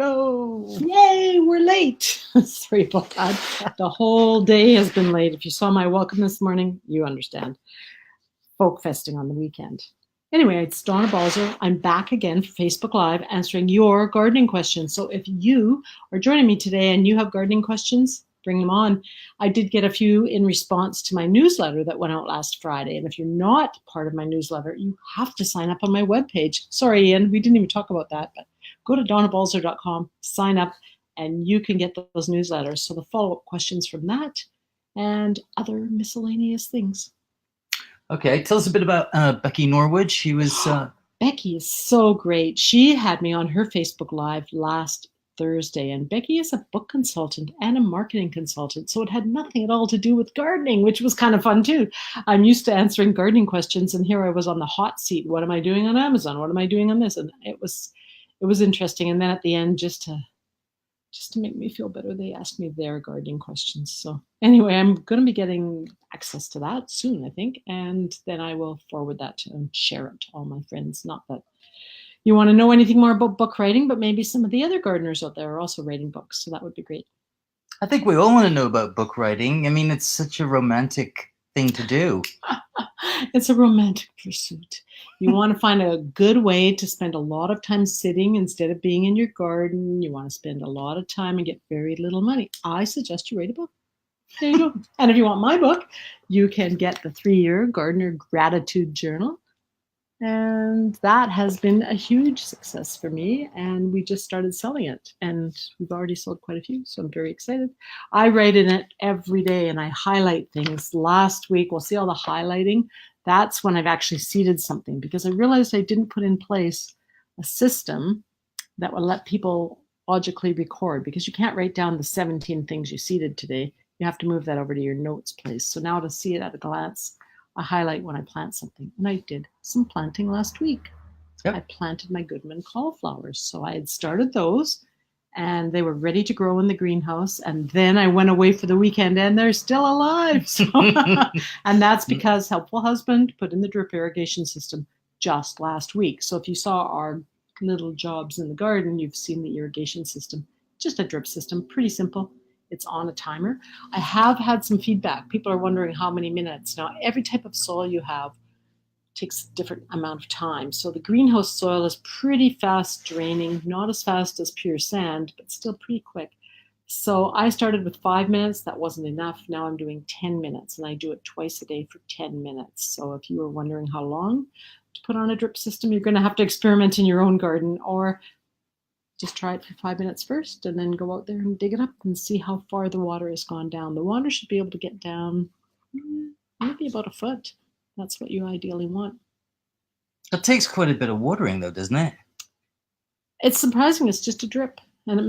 Go! Yay, we're late. Sorry about that. The whole day has been late. If you saw my welcome this morning, you understand. Folk festing on the weekend. Anyway, it's Donna Balzer. I'm back again for Facebook Live answering your gardening questions. So if you are joining me today and you have gardening questions, bring them on. I did get a few in response to my newsletter that went out last Friday. And if you're not part of my newsletter, you have to sign up on my webpage. Sorry, Ian, we didn't even talk about that, but go to donnabalzer.com, sign up, and you can get those newsletters. So the follow-up questions from that and other miscellaneous things. Okay, tell us a bit about Becky Norwood. She was... Becky is so great. She had me on her Facebook Live last Thursday, and Becky is a book consultant and a marketing consultant, so it had nothing at all to do with gardening, which was kind of fun too. I'm used to answering gardening questions, and here I was on the hot seat. What am I doing on Amazon? What am I doing on this? And it was interesting. And then at the end, just to make me feel better, they asked me their gardening questions. So anyway, I'm going to be getting access to that soon, I think, and then I will forward that and share it to all my friends. Not that you want to know anything more about book writing, but maybe some of the other gardeners out there are also writing books, so that would be great. I think we all want to know about book writing. I mean, it's such a romantic thing to do. It's a romantic pursuit. You want to find a good way to spend a lot of time sitting instead of being in your garden. You want to spend a lot of time and get very little money. I suggest you write a book. There you go. And if you want my book, you can get the 3-year Gardener Gratitude Journal. And that has been a huge success for me. And we just started selling it. And we've already sold quite a few, so I'm very excited. I write in it every day and I highlight things. Last week, we'll see all the highlighting. That's when I've actually seeded something, because I realized I didn't put in place a system that would let people logically record, because you can't write down the 17 things you seeded today. You have to move that over to your notes place. So now to see it at a glance, I highlight when I plant something. And I did some planting last week. Yep. I planted my Goodman cauliflowers. So I had started those and they were ready to grow in the greenhouse. And then I went away for the weekend and they're still alive. So and that's because Helpful Husband put in the drip irrigation system just last week. So if you saw our little jobs in the garden, you've seen the irrigation system, just a drip system, pretty simple. It's on a timer. I have had some feedback. People are wondering how many minutes. Now, every type of soil you have takes a different amount of time. So the greenhouse soil is pretty fast draining, not as fast as pure sand, but still pretty quick. So I started with 5 minutes. That wasn't enough. Now I'm doing 10 minutes, and I do it twice a day for 10 minutes. So if you were wondering how long to put on a drip system, you're going to have to experiment in your own garden, or just try it for 5 minutes first and then go out there and dig it up and see how far the water has gone down. The water should be able to get down maybe about a foot. That's what you ideally want. It takes quite a bit of watering though, doesn't it? It's surprising. It's just a drip, and it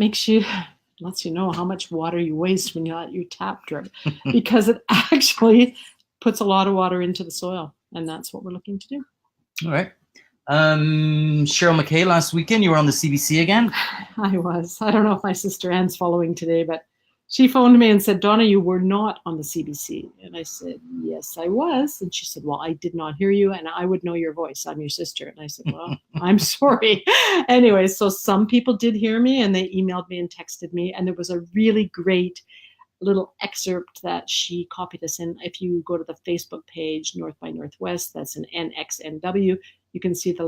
lets you know how much water you waste when you let your tap drip, because it actually puts a lot of water into the soil, and that's what we're looking to do. All right. SHERYL, MacKAY, last weekend you were on the CBC again. I was. I don't know if my sister Anne's following today, but she phoned me and said, Donna, you were not on the CBC. And I said, yes, I was. And she said, well, I did not hear you, and I would know your voice. I'm your sister. And I said, well, I'm sorry. Anyway, so some people did hear me, and they emailed me and texted me, and there was a really great little excerpt that she copied us in. If you go to the Facebook page, North by Northwest, that's an NXNW, you can see the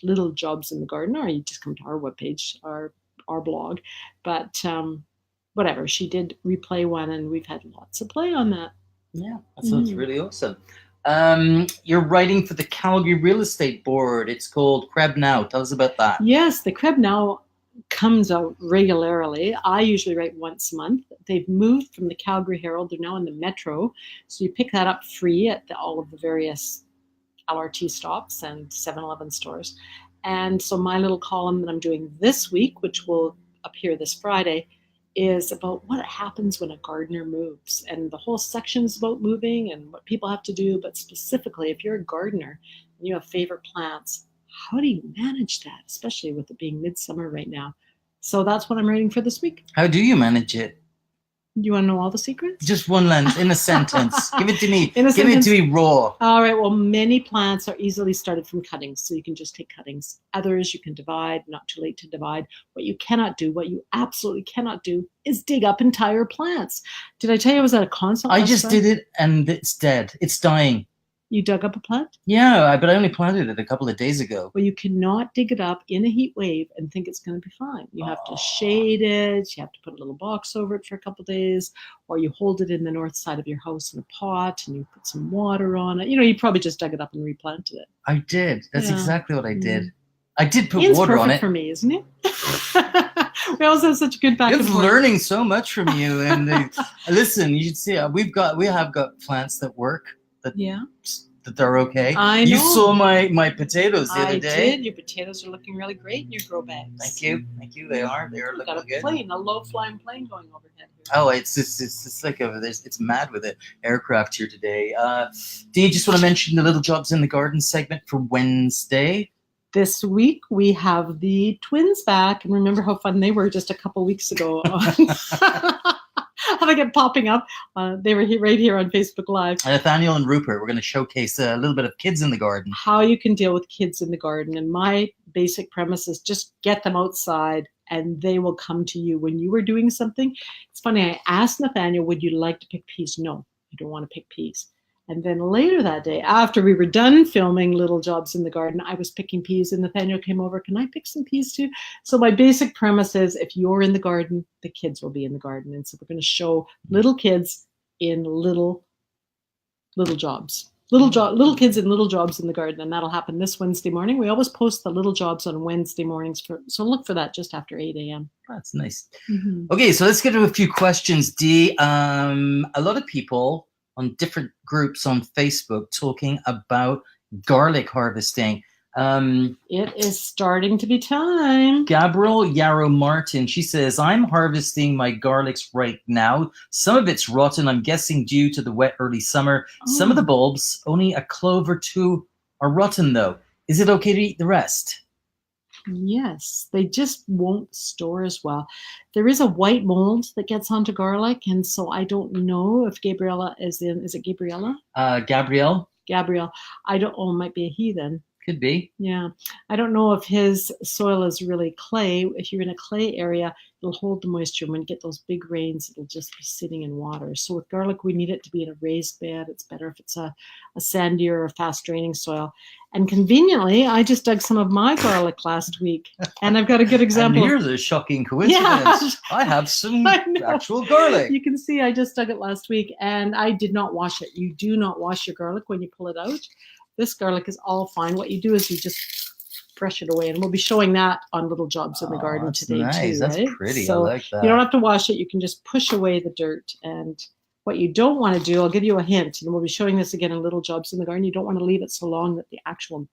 little jobs in the garden, or you just come to our webpage, our blog. But whatever, she did replay one, and we've had lots of play on that. Yeah, that sounds really awesome. You're writing for the Calgary Real Estate Board. It's called Creb Now. Tell us about that. Yes, the Creb Now comes out regularly. I usually write once a month. They've moved from the Calgary Herald. They're now in the Metro. So you pick that up free at all of the various LRT stops and 7-Eleven stores. And so my little column that I'm doing this week, which will appear this Friday, is about what happens when a gardener moves. And the whole section is about moving and what people have to do. But specifically, if you're a gardener and you have favorite plants, how do you manage that, especially with it being midsummer right now? So that's what I'm writing for this week. How do you manage it? You want to know all the secrets? Just one lens in a sentence. Give it to me. In a Give it to me raw. All right. Well, many plants are easily started from cuttings, so you can just take cuttings. Others you can divide. Not too late to divide. What you cannot do, what you absolutely cannot do, is dig up entire plants. Did I tell you I was at a consult? I just did it, and it's dead. It's dying. You dug up a plant? Yeah, but I only planted it a couple of days ago. Well, you cannot dig it up in a heat wave and think it's going to be fine. You have to shade it. You have to put a little box over it for a couple of days, or you hold it in the north side of your house in a pot and you put some water on it. You know, you probably just dug it up and replanted it. I did. That's exactly what I did. I did put Ian's water on it. For me, isn't it? We always have such a good back and forth. Learning so much from you. And listen, you should see we have got plants that work. That they're okay. I know. You saw my potatoes the other day. I did. Your potatoes are looking really great in your grow bags. Thank you. They are looking got a good. plane, a low-flying plane going overhead here. Oh, it's like it's mad with the aircraft here today. Do you just want to mention the Little Jobs in the Garden segment for Wednesday? This week we have the twins back, and remember how fun they were just a couple weeks ago. How they get popping up. They were right here on Facebook Live. Nathaniel and Rupert, we're going to showcase a little bit of kids in the garden. How you can deal with kids in the garden. And my basic premise is just get them outside and they will come to you when you are doing something. It's funny, I asked Nathaniel, would you like to pick peas? No, I don't want to pick peas. And then later that day, after we were done filming Little Jobs in the Garden, I was picking peas and Nathaniel came over. Can I pick some peas too? So my basic premise is if you're in the garden, the kids will be in the garden. And so we're going to show little kids in little jobs. Little kids in little jobs in the garden. And that'll happen this Wednesday morning. We always post the little jobs on Wednesday mornings. So look for that just after 8 a.m. That's nice. Okay, so let's get to a few questions, Dee. A lot of people on different groups on Facebook talking about garlic harvesting. It is starting to be time. Gabrielle Yarrow Martin, she says, I'm harvesting my garlics right now. Some of it's rotten, I'm guessing due to the wet early summer. Some of the bulbs, only a clove or two are rotten though. Is it okay to eat the rest? Yes, they just won't store as well. There is a white mold that gets onto garlic, and so I don't know if Gabriella is it Gabriella? Gabrielle. Gabrielle. It might be a he then. Could be. Yeah. I don't know if his soil is really clay. If you're in a clay area, it'll hold the moisture. When you get those big rains, it'll just be sitting in water. So with garlic, we need it to be in a raised bed. It's better if it's a sandier or fast draining soil. And conveniently, I just dug some of my garlic last week. And I've got a good example. And here's a shocking coincidence. Yeah. I have some actual garlic. You can see I just dug it last week and I did not wash it. You do not wash your garlic when you pull it out. This garlic is all fine. What you do is you just brush it away, and we'll be showing that on Little Jobs in the Garden today too. That's right? Pretty. So I like that. You don't have to wash it. You can just push away the dirt. And what you don't want to do, I'll give you a hint, and we'll be showing this again in Little Jobs in the Garden. You don't want to leave it so long that the actual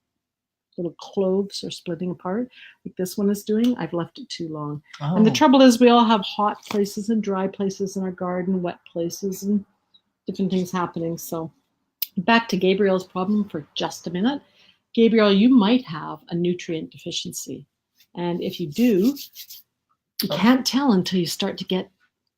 little cloves are splitting apart, like this one is doing. I've left it too long. And the trouble is we all have hot places and dry places in our garden, wet places, and different things happening. So back to Gabrielle's problem for just a minute. Gabrielle, you might have a nutrient deficiency. And if you do, you can't tell until you start to get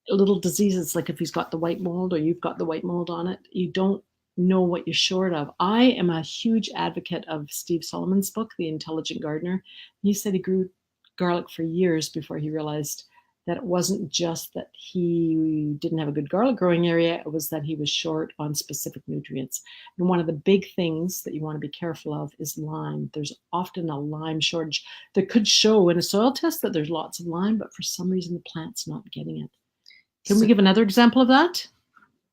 little diseases, like if he's got the white mold or you've got the white mold on it. You don't know what you're short of. I am a huge advocate of Steve Solomon's book, The Intelligent Gardener. He said he grew garlic for years before he realized that it wasn't just that he didn't have a good garlic growing area, it was that he was short on specific nutrients. And one of the big things that you want to be careful of is lime. There's often a lime shortage that could show in a soil test that there's lots of lime, but for some reason the plant's not getting it. Can we give another example of that?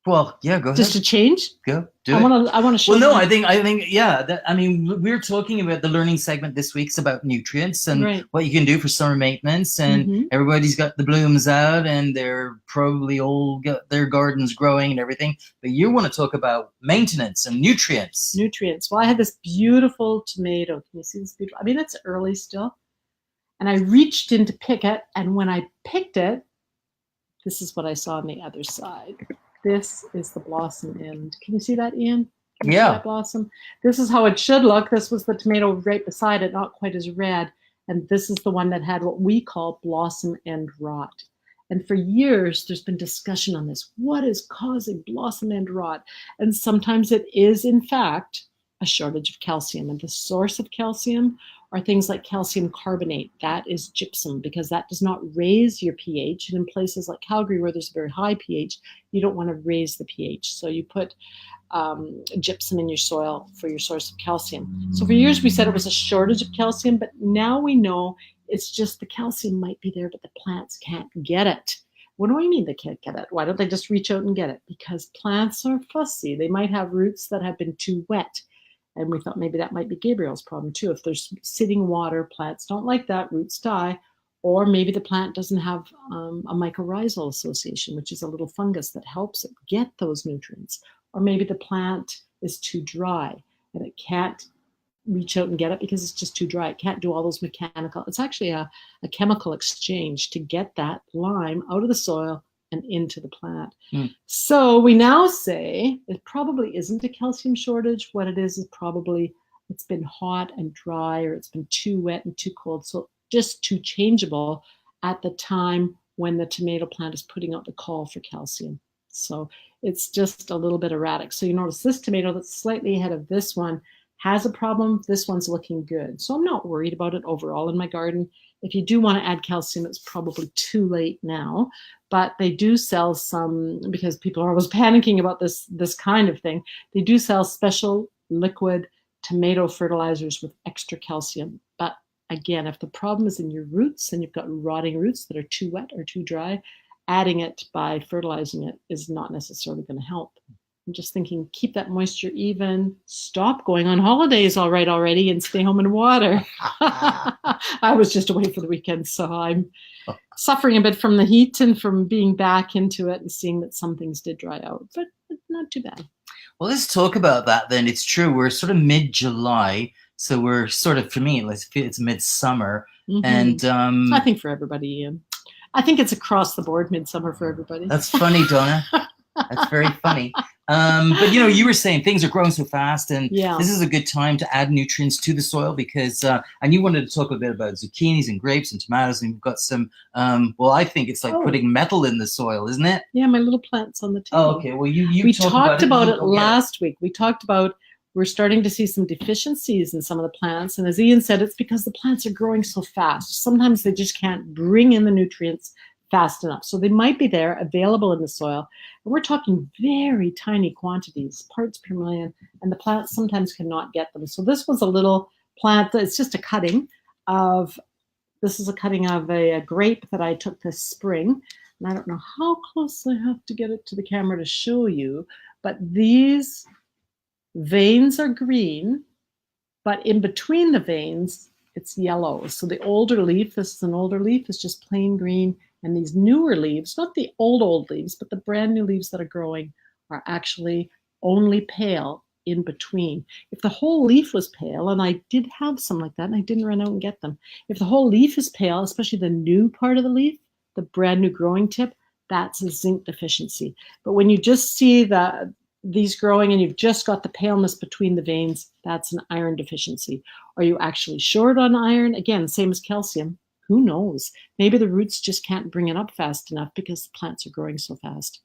Well, yeah, go ahead. Just to change? Go, do I want to show. Well, no, I think, yeah. We're talking about the learning segment this week's about nutrients and what you can do for summer maintenance. And everybody's got the blooms out, and they're probably all got their gardens growing and everything. But you want to talk about maintenance and nutrients. Nutrients. Well, I had this beautiful tomato. Can you see this beautiful? I mean, it's early still. And I reached in to pick it, and when I picked it, this is what I saw on the other side. This is the blossom end. Can you see that, Ian? Can you see that blossom? This is how it should look. This was the tomato right beside it, not quite as red. And this is the one that had what we call blossom end rot. And for years, there's been discussion on this. What is causing blossom end rot? And sometimes it is, in fact, a shortage of calcium. And the source of calcium are things like calcium carbonate. That is gypsum, because that does not raise your pH. And in places like Calgary, where there's a very high pH, you don't want to raise the pH. So you put gypsum in your soil for your source of calcium. So for years, we said it was a shortage of calcium, but now we know it's just the calcium might be there, but the plants can't get it. What do I mean they can't get it? Why don't they just reach out and get it? Because plants are fussy. They might have roots that have been too wet. And we thought maybe that might be Gabriel's problem too. If there's sitting water, plants don't like that, roots die. Or maybe the plant doesn't have a mycorrhizal association, which is a little fungus that helps it get those nutrients. Or maybe the plant is too dry and it can't reach out and get it because it's just too dry. It can't do all those mechanical. It's actually a chemical exchange to get that lime out of the soil and into the plant. So we now say it probably isn't a calcium shortage. What it is probably it's been hot and dry, or it's been too wet and too cold. So just too changeable at the time when the tomato plant is putting out the call for calcium. So it's just a little bit erratic. So you notice this tomato that's slightly ahead of this one has a problem. This one's looking good. So I'm not worried about it overall in my garden. If you do want to add calcium, it's probably too late now. But they do sell some, because people are always panicking about this kind of thing, they do sell special liquid tomato fertilizers with extra calcium. But again, if the problem is in your roots and you've got rotting roots that are too wet or too dry, adding it by fertilizing it is not necessarily going to help. I'm just thinking, keep that moisture even, stop going on holidays already and stay home and water. I was just away for the weekend, so I'm suffering a bit from the heat and from being back into it and seeing that some things did dry out, but not too bad. Well, let's talk about that then. It's true, we're sort of mid-July, so we're sort of, for me, it's midsummer. And I think for everybody, Ian. I think it's across the board midsummer for everybody. That's funny, Donna. That's very funny. But you know, you were saying things are growing so fast, and this is a good time to add nutrients to the soil because, and you wanted to talk a bit about zucchinis and grapes and tomatoes, and you've got some, well, I think it's like putting metal in the soil, isn't it? Yeah, my little plant's on the table. Oh, okay. Well, we talked about it last week. We talked about we're starting to see some deficiencies in some of the plants. And as Ian said, it's because the plants are growing so fast. Sometimes they just can't bring in the nutrients fast enough. So they might be there available in the soil. And we're talking very tiny quantities, parts per million, and the plants sometimes cannot get them. So this was a little plant, it's just a cutting of, this is a cutting of a grape that I took this spring. And I don't know how close I have to get it to the camera to show you, but these veins are green, but in between the veins, it's yellow. So the older leaf, this is an older leaf, is just plain green. And these newer leaves, not the old leaves, but the brand new leaves that are growing are actually only pale in between. If the whole leaf was pale, and I did have some like that, and I didn't run out and get them. If the whole leaf is pale, especially the new part of the leaf, the brand new growing tip, that's a zinc deficiency. But when you just see these growing and you've just got the paleness between the veins, that's an iron deficiency. Are you actually short on iron? Again, same as calcium. Who knows? Maybe the roots just can't bring it up fast enough because the plants are growing so fast.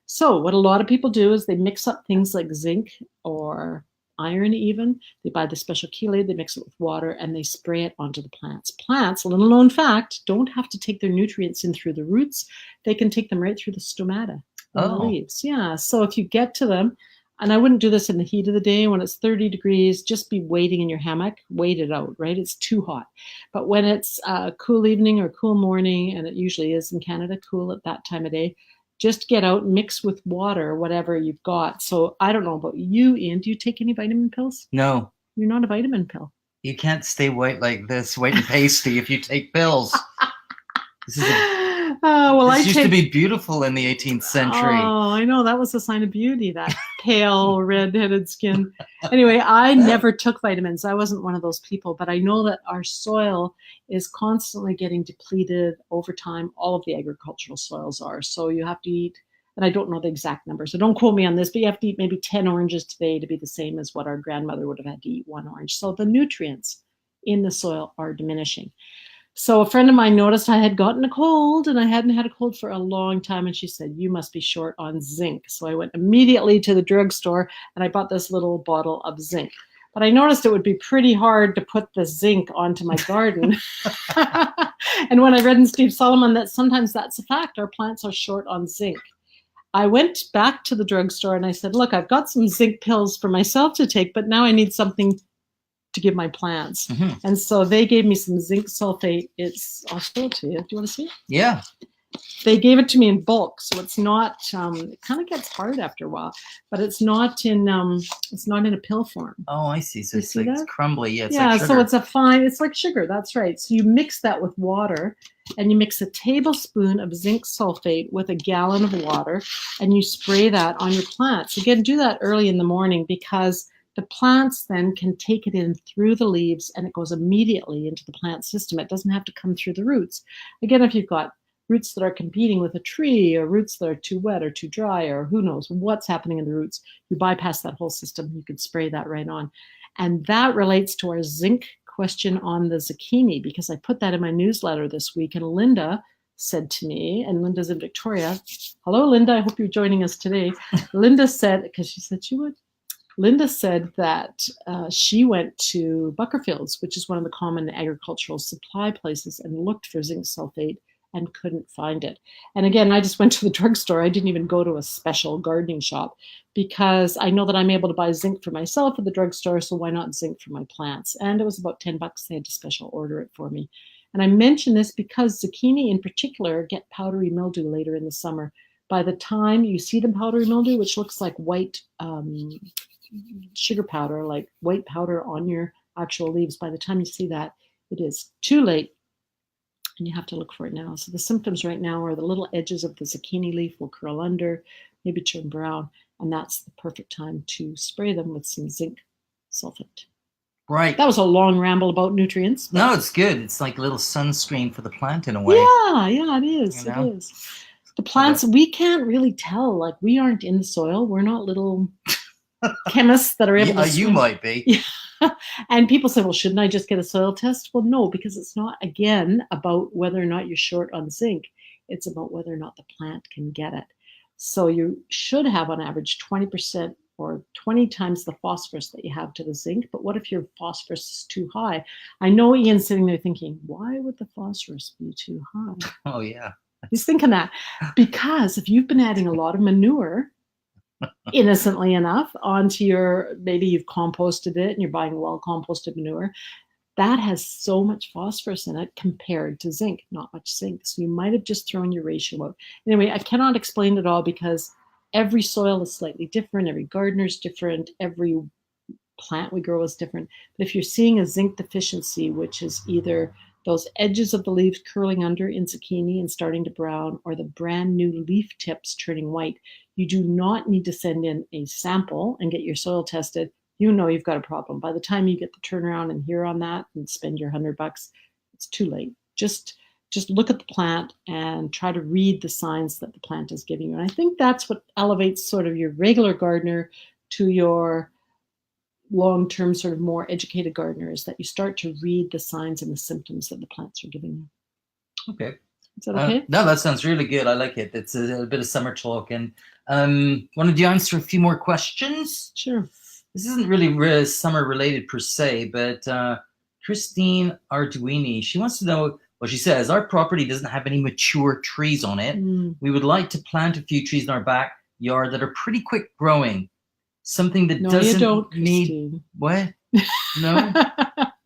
So what a lot of people do is they mix up things like zinc or iron even. They buy the special chelate, they mix it with water, and they spray it onto the plants. Plants, a little known fact, don't have to take their nutrients in through the roots. They can take them right through the stomata of the leaves. Yeah, so if you get to them, and I wouldn't do this in the heat of the day. When it's 30 degrees, just be waiting in your hammock. Wait it out, right? It's too hot. But when it's a cool evening or cool morning, and it usually is in Canada, cool at that time of day, just get out, mix with water, whatever you've got. So I don't know about you, Ian. Do you take any vitamin pills? No. You're not a vitamin pill. You can't stay white like this, white and pasty, if you take pills. This is this used to be beautiful in the 18th century. Oh, I know. That was a sign of beauty, that pale, red-headed skin. Anyway, I never took vitamins. I wasn't one of those people. But I know that our soil is constantly getting depleted over time. All of the agricultural soils are. So you have to eat, and I don't know the exact number, so don't quote me on this, but you have to eat maybe 10 oranges today to be the same as what our grandmother would have had to eat 1 orange. So the nutrients in the soil are diminishing. So a friend of mine noticed I had gotten a cold, and I hadn't had a cold for a long time, and she said, you must be short on zinc. So I went immediately to the drugstore and I bought this little bottle of zinc. But I noticed it would be pretty hard to put the zinc onto my garden. And when I read in Steve Solomon that sometimes that's a fact, our plants are short on zinc, I went back to the drugstore and I said, look, I've got some zinc pills for myself to take, but now I need something to give my plants. And so they gave me some zinc sulfate. I'll show it to you. Do you want to see it? Yeah. They gave it to me in bulk, so it's not. It kind of gets hard after a while, but it's not in a pill form. Oh, I see. So it's crumbly. Yeah. Yeah. Like sugar. So it's it's like sugar. That's right. So you mix that with water, and you mix a tablespoon of zinc sulfate with a gallon of water, and you spray that on your plants. Again, do that early in the morning because the plants then can take it in through the leaves, and it goes immediately into the plant system. It doesn't have to come through the roots. Again, if you've got roots that are competing with a tree, or roots that are too wet or too dry, or who knows what's happening in the roots, you bypass that whole system. You can spray that right on. And that relates to our zinc question on the zucchini, because I put that in my newsletter this week, and Linda said to me, and Linda's in Victoria. Hello, Linda. I hope you're joining us today. Linda said, because she said she would, Linda said that she went to Buckerfield's, which is one of the common agricultural supply places, and looked for zinc sulfate and couldn't find it. And again, I just went to the drugstore. I didn't even go to a special gardening shop because I know that I'm able to buy zinc for myself at the drugstore, so why not zinc for my plants? And it was about $10. They had to special order it for me. And I mention this because zucchini in particular get powdery mildew later in the summer. By the time you see the powdery mildew, which looks like white sugar powder, like white powder on your actual leaves, by the time you see that, it is too late. And you have to look for it now. So the symptoms right now are the little edges of the zucchini leaf will curl under, maybe turn brown, and that's the perfect time to spray them with some zinc sulfate. Right. That was a long ramble about nutrients. No, it's good. It's like a little sunscreen for the plant in a way. Yeah, it is. You know? It is. The plants, we can't really tell. Like, we aren't in the soil. We're not little chemists that are able to swim. You might be. And people say, well, shouldn't I just get a soil test? Well, no, because it's not, again, about whether or not you're short on zinc. It's about whether or not the plant can get it. So you should have on average 20% or 20 times the phosphorus that you have to the zinc. But what if your phosphorus is too high? I know Ian's sitting there thinking, why would the phosphorus be too high? Oh, yeah. He's thinking that because if you've been adding a lot of manure, innocently enough, onto maybe you've composted it and you're buying well composted manure, that has so much phosphorus in it compared to zinc, not much zinc. So you might have just thrown your ratio out. Anyway, I cannot explain it all because every soil is slightly different. Every gardener's different. Every plant we grow is different. But if you're seeing a zinc deficiency, which is either those edges of the leaves curling under in zucchini and starting to brown, or the brand new leaf tips turning white, you do not need to send in a sample and get your soil tested. You know you've got a problem. By the time you get the turnaround and hear on that and spend your $100, it's too late. Just look at the plant and try to read the signs that the plant is giving you. And I think that's what elevates sort of your regular gardener to your long-term sort of more educated gardener, is that you start to read the signs and the symptoms that the plants are giving you. Okay. Is that okay? No, that sounds really good. I like it. It's a bit of summer talk. And wanted to answer a few more questions? Sure. This isn't really summer related per se, but Christine Arduini, she wants to know, well, she says, our property doesn't have any mature trees on it. We would like to plant a few trees in our backyard that are pretty quick growing. Something that doesn't need what? No.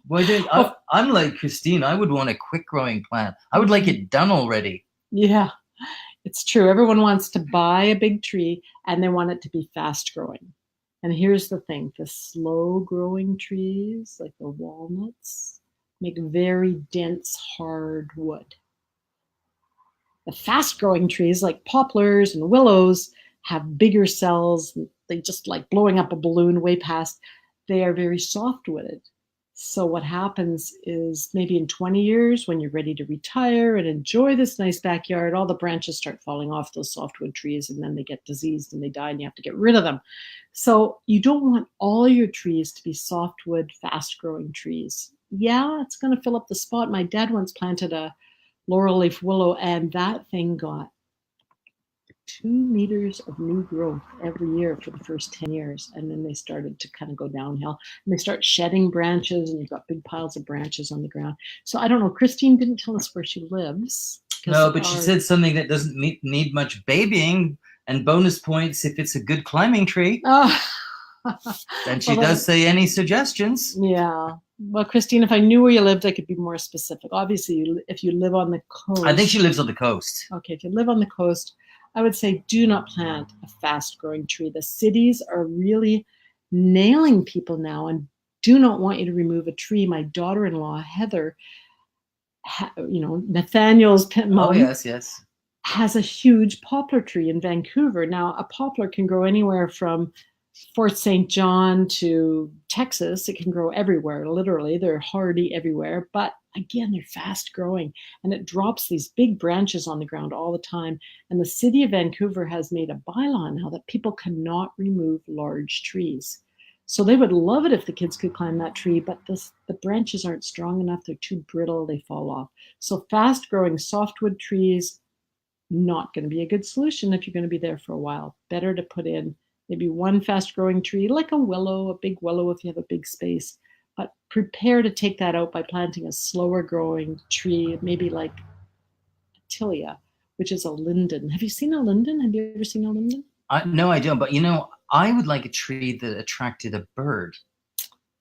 Why don't I'm like Christine. I would want a quick growing plant. I would like it done already. Yeah, it's true. Everyone wants to buy a big tree and they want it to be fast growing. And here's the thing: the slow growing trees, like the walnuts, make very dense, hard wood. The fast growing trees, like poplars and willows, have bigger cells. They just like blowing up a balloon way past. They are very soft-wooded. So what happens is maybe in 20 years, when you're ready to retire and enjoy this nice backyard, all the branches start falling off those softwood trees, and then they get diseased and they die and you have to get rid of them. So you don't want all your trees to be softwood, fast-growing trees. yeah, it's going to fill up the spot. My dad once planted a laurel leaf willow, and that thing got 2 meters of new growth every year for the first 10 years. And then they started to kind of go downhill, and they start shedding branches, and you've got big piles of branches on the ground. So I don't know. Christine didn't tell us where she lives. No, but she said something that doesn't need much babying, and bonus points if it's a good climbing tree. Oh. And she does say any suggestions. Yeah. Well, Christine, if I knew where you lived, I could be more specific. Obviously, if you live on the coast. I think she lives on the coast. Okay, if you live on the coast, I would say do not plant a fast-growing tree. The cities are really nailing people now and do not want you to remove a tree. My daughter-in-law, Heather, Nathaniel's mom. Oh, yes. Has a huge poplar tree in Vancouver. Now, a poplar can grow anywhere from Fort St. John to Texas. It can grow everywhere, literally. They're hardy everywhere. But again, they're fast growing, and it drops these big branches on the ground all the time. And the city of Vancouver has made a bylaw now that people cannot remove large trees. So they would love it if the kids could climb that tree, but the branches aren't strong enough. They're too brittle. They fall off. So fast growing softwood trees, not going to be a good solution if you're going to be there for a while. Better to put in maybe one fast-growing tree, like a willow, a big willow if you have a big space. But prepare to take that out by planting a slower-growing tree, maybe like Tilia, which is a linden. Have you seen a linden? Have you ever seen a linden? No, I don't. But, I would like a tree that attracted a bird.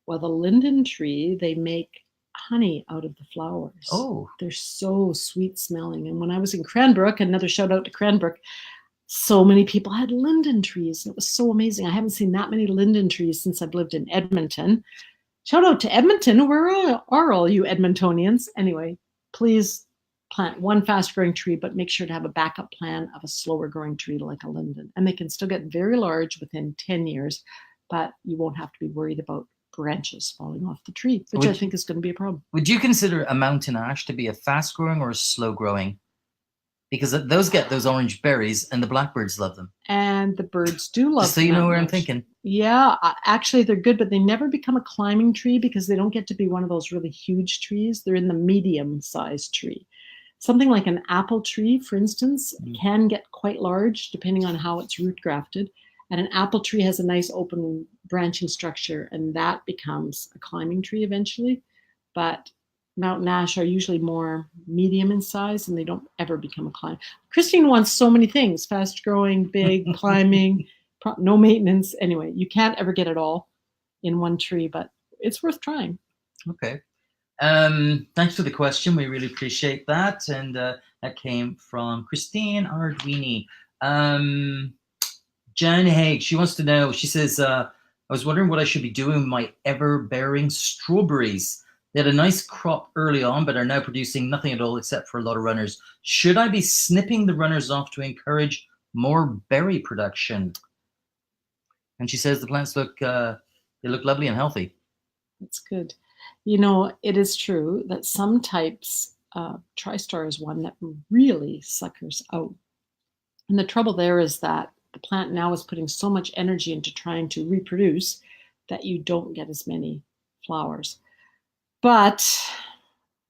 Well, the linden tree, they make honey out of the flowers. Oh. They're so sweet-smelling. And when I was in Cranbrook, another shout-out to Cranbrook, so many people had linden trees. It was so amazing. I haven't seen that many linden trees since I've lived in Edmonton. Shout out to Edmonton. Where are all you Edmontonians? Anyway, please plant one fast-growing tree, but make sure to have a backup plan of a slower-growing tree like a linden. And they can still get very large within 10 years, but you won't have to be worried about branches falling off the tree, which I think is going to be a problem. Would you consider a mountain ash to be a fast-growing or a slow-growing? Because those get those orange berries, and the blackbirds love them. And the birds do love them. So you know where I'm thinking. Yeah, actually they're good, but they never become a climbing tree because they don't get to be one of those really huge trees. They're in the medium-sized tree. Something like an apple tree, for instance, can get quite large depending on how it's root grafted. And an apple tree has a nice open branching structure, and that becomes a climbing tree eventually. But mountain ash are usually more medium in size, and they don't ever become a climb. Christine wants so many things: fast growing, big, climbing, no maintenance. Anyway, you can't ever get it all in one tree, but it's worth trying. Okay. Thanks for the question. We really appreciate that. And that came from Christine Arduini. Jan Haig, she wants to know, she says, I was wondering what I should be doing with my ever-bearing strawberries. They had a nice crop early on, but are now producing nothing at all except for a lot of runners. Should I be snipping the runners off to encourage more berry production? And she says the plants look lovely and healthy. That's good. You know, it is true that some types, TriStar is one that really suckers out. And the trouble there is that the plant now is putting so much energy into trying to reproduce that you don't get as many flowers. But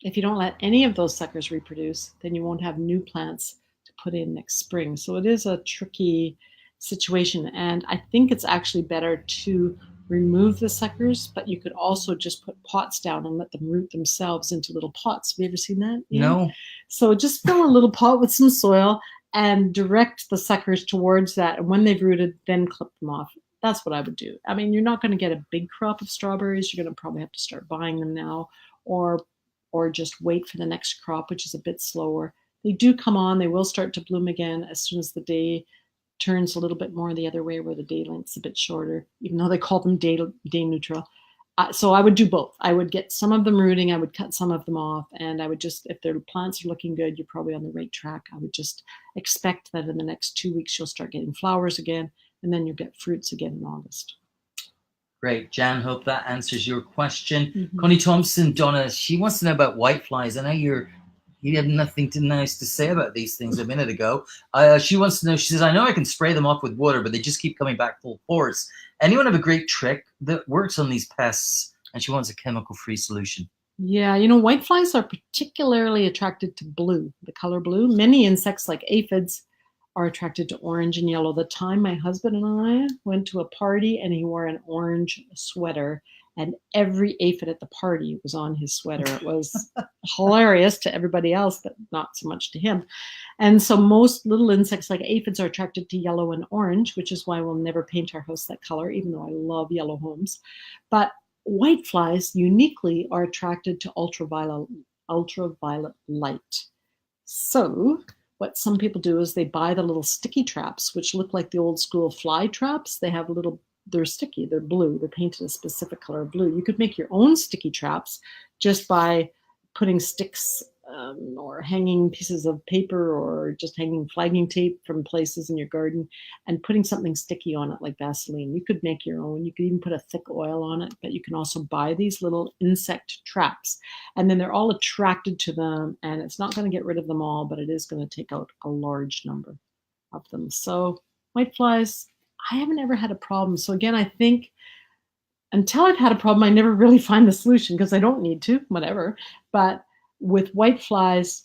if you don't let any of those suckers reproduce, then you won't have new plants to put in next spring. So it is a tricky situation. And I think it's actually better to remove the suckers, but you could also just put pots down and let them root themselves into little pots. Have you ever seen that? No. So just fill a little pot with some soil and direct the suckers towards that. And when they've rooted, then clip them off. That's what I would do. I mean, you're not going to get a big crop of strawberries. You're going to probably have to start buying them now, or just wait for the next crop, which is a bit slower. They do come on. They will start to bloom again as soon as the day turns a little bit more the other way, where the day length's a bit shorter, even though they call them day neutral. So I would do both. I would get some of them rooting. I would cut some of them off. And I would just, if their plants are looking good, you're probably on the right track. I would just expect that in the next 2 weeks, you'll start getting flowers again. And then you'll get fruits again in August. Great, Jan. Hope that answers your question. Mm-hmm. Connie Thompson, Donna, she wants to know about whiteflies. I know you had nothing nice to say about these things a minute ago. She wants to know, she says, I know I can spray them off with water, but they just keep coming back full force. Anyone have a great trick that works on these pests? And she wants a chemical-free solution. Yeah, you know, whiteflies are particularly attracted to blue, the color blue. Many insects, like aphids, are attracted to orange and yellow. The time my husband and I went to a party and he wore an orange sweater, and every aphid at the party was on his sweater. It was hilarious to everybody else, but not so much to him. And so most little insects like aphids are attracted to yellow and orange, which is why we'll never paint our house that color, even though I love yellow homes. But whiteflies uniquely are attracted to ultraviolet light. So what some people do is they buy the little sticky traps, which look like the old school fly traps. They have they're sticky, they're blue, they're painted a specific color of blue. You could make your own sticky traps just by putting sticks or hanging pieces of paper or just hanging flagging tape from places in your garden and putting something sticky on it like Vaseline. You could make your own. You could even put a thick oil on it, but you can also buy these little insect traps, and then they're all attracted to them, and it's not going to get rid of them all, but it is going to take out a large number of them. So whiteflies, I haven't ever had a problem. So again, I think until I've had a problem, I never really find the solution because I don't need to, whatever. But with whiteflies,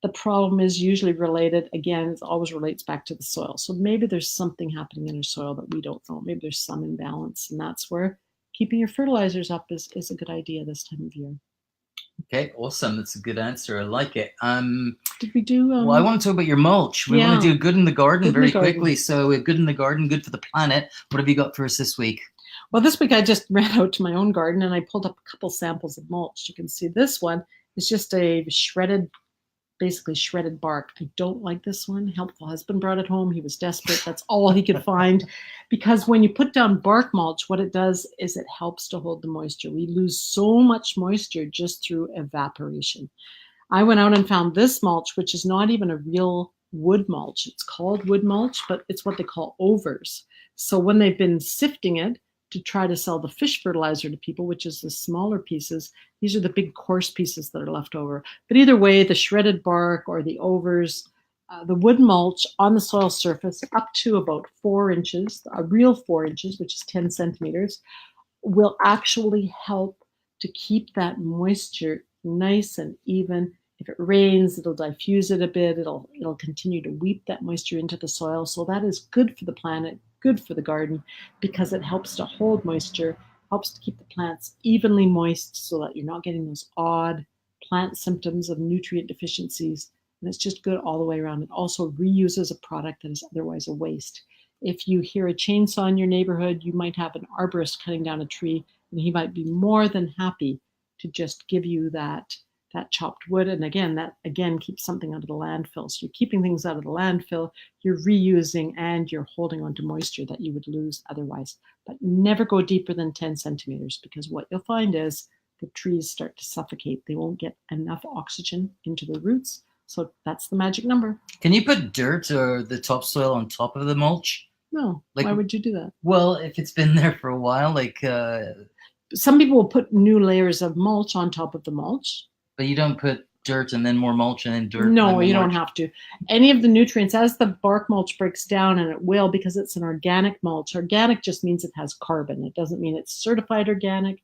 the problem is usually related, again, it always relates back to the soil. So maybe there's something happening in your soil that we don't know. Maybe there's some imbalance, and that's where keeping your fertilizers up is a good idea this time of year. Okay, awesome. That's a good answer. I like it. Did we do? Well, I want to talk about your mulch. We want to do good in the garden very quickly. So good in the garden, good for the planet. What have you got for us this week? Well, this week I just ran out to my own garden and I pulled up a couple samples of mulch. You can see this one is just a basically shredded bark. I don't like this one. Helpful husband brought it home. He was desperate. That's all he could find. Because when you put down bark mulch, what it does is it helps to hold the moisture. We lose so much moisture just through evaporation. I went out and found this mulch, which is not even a real wood mulch. It's called wood mulch, but it's what they call overs. So when they've been sifting it to try to sell the fish fertilizer to people, which is the smaller pieces, these are the big coarse pieces that are left over. But either way, the shredded bark or the overs, the wood mulch on the soil surface up to about 4 inches, a real 4 inches, which is 10 centimeters, will actually help to keep that moisture nice and even. If it rains, it'll diffuse it a bit. It'll continue to weep that moisture into the soil. So that is good for the planet, good for the garden, because it helps to hold moisture, helps to keep the plants evenly moist so that you're not getting those odd plant symptoms of nutrient deficiencies. And it's just good all the way around. It also reuses a product that is otherwise a waste. If you hear a chainsaw in your neighborhood, you might have an arborist cutting down a tree, and he might be more than happy to just give you that chopped wood. And again, that keeps something out of the landfill. So you're keeping things out of the landfill, you're reusing, and you're holding on to moisture that you would lose otherwise. But never go deeper than 10 centimeters, because what you'll find is the trees start to suffocate. They won't get enough oxygen into the roots. So that's the magic number. Can you put dirt or the topsoil on top of the mulch? No. Why would you do that? Well, if it's been there for a while, like... some people will put new layers of mulch on top of the mulch. But you don't put dirt and then more mulch and then dirt. No, you don't have to. Any of the nutrients, as the bark mulch breaks down, and it will because it's an organic mulch. Organic just means it has carbon. It doesn't mean it's certified organic.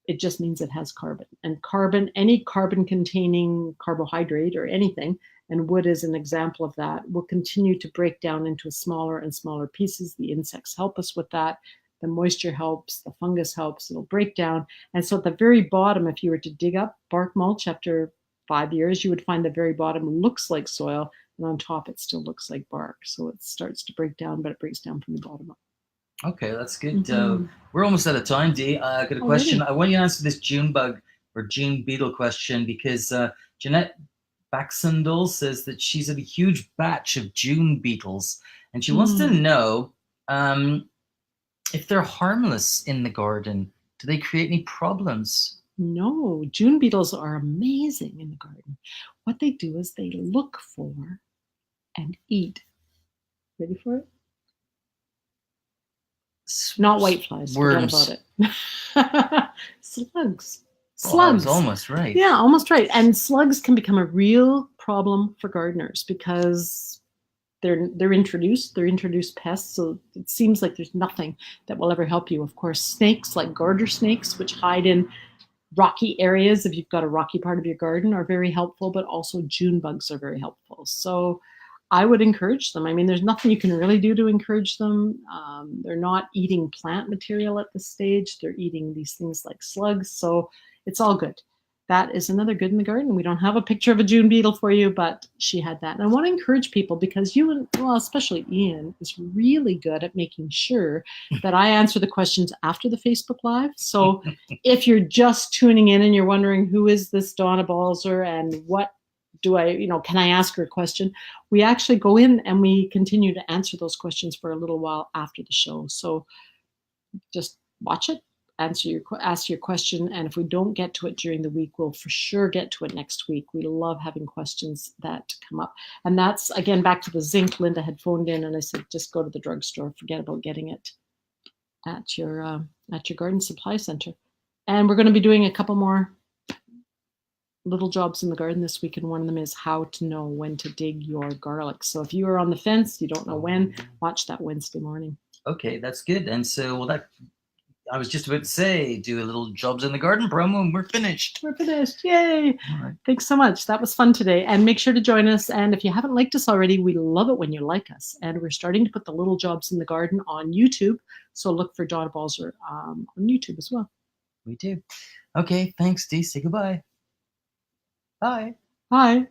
It just means it has carbon. And carbon, any carbon-containing carbohydrate or anything, and wood is an example of that, will continue to break down into smaller and smaller pieces. The insects help us with that. The moisture helps, the fungus helps, it'll break down. And so at the very bottom, if you were to dig up bark mulch after 5 years, you would find the very bottom looks like soil, and on top it still looks like bark. So it starts to break down, but it breaks down from the bottom up. Okay, that's good. We're almost out of time, Dee. I got a question. Really? I want you to answer this June bug or June beetle question, because Jeanette Baxendel says that she's had a huge batch of June beetles, and she wants to know if they're harmless in the garden. Do they create any problems? No, June beetles are amazing in the garden. What they do is they look for and eat. Ready for it? Not whiteflies. Worms. Forget about it. Slugs. Slugs. Oh, I was almost right. Yeah, almost right. And slugs can become a real problem for gardeners because they're introduced pests. So it seems like there's nothing that will ever help you. Of course, snakes like garter snakes, which hide in rocky areas, if you've got a rocky part of your garden, are very helpful, but also June bugs are very helpful. So I would encourage them. I mean, there's nothing you can really do to encourage them. They're not eating plant material at this stage. They're eating these things like slugs. So it's all good. That is another good in the garden. We don't have a picture of a June beetle for you, but she had that. And I want to encourage people, because you and, well, especially Ian, is really good at making sure that I answer the questions after the Facebook Live. So if you're just tuning in and you're wondering, who is this Donna Balzer and what do I, can I ask her a question? We actually go in and we continue to answer those questions for a little while after the show. So just watch it, ask your question, and if we don't get to it during the week, we'll for sure get to it next week. We love having questions that come up. And that's, again, back to the zinc. Linda had phoned in and I said, just go to the drugstore, forget about getting it at your garden supply center. And we're going to be doing a couple more little jobs in the garden this week, and one of them is how to know when to dig your garlic. So if you are on the fence, you don't know when, watch that Wednesday morning. Okay, that's good. And so, well, that I was just about to say, do a little jobs in the garden promo, and we're finished. We're finished. Yay. All right. Thanks so much. That was fun today. And make sure to join us. And if you haven't liked us already, we love it when you like us. And we're starting to put the little jobs in the garden on YouTube. So look for Donna Balzer on YouTube as well. We do. Okay, thanks, Dee. Say goodbye. Bye. Bye.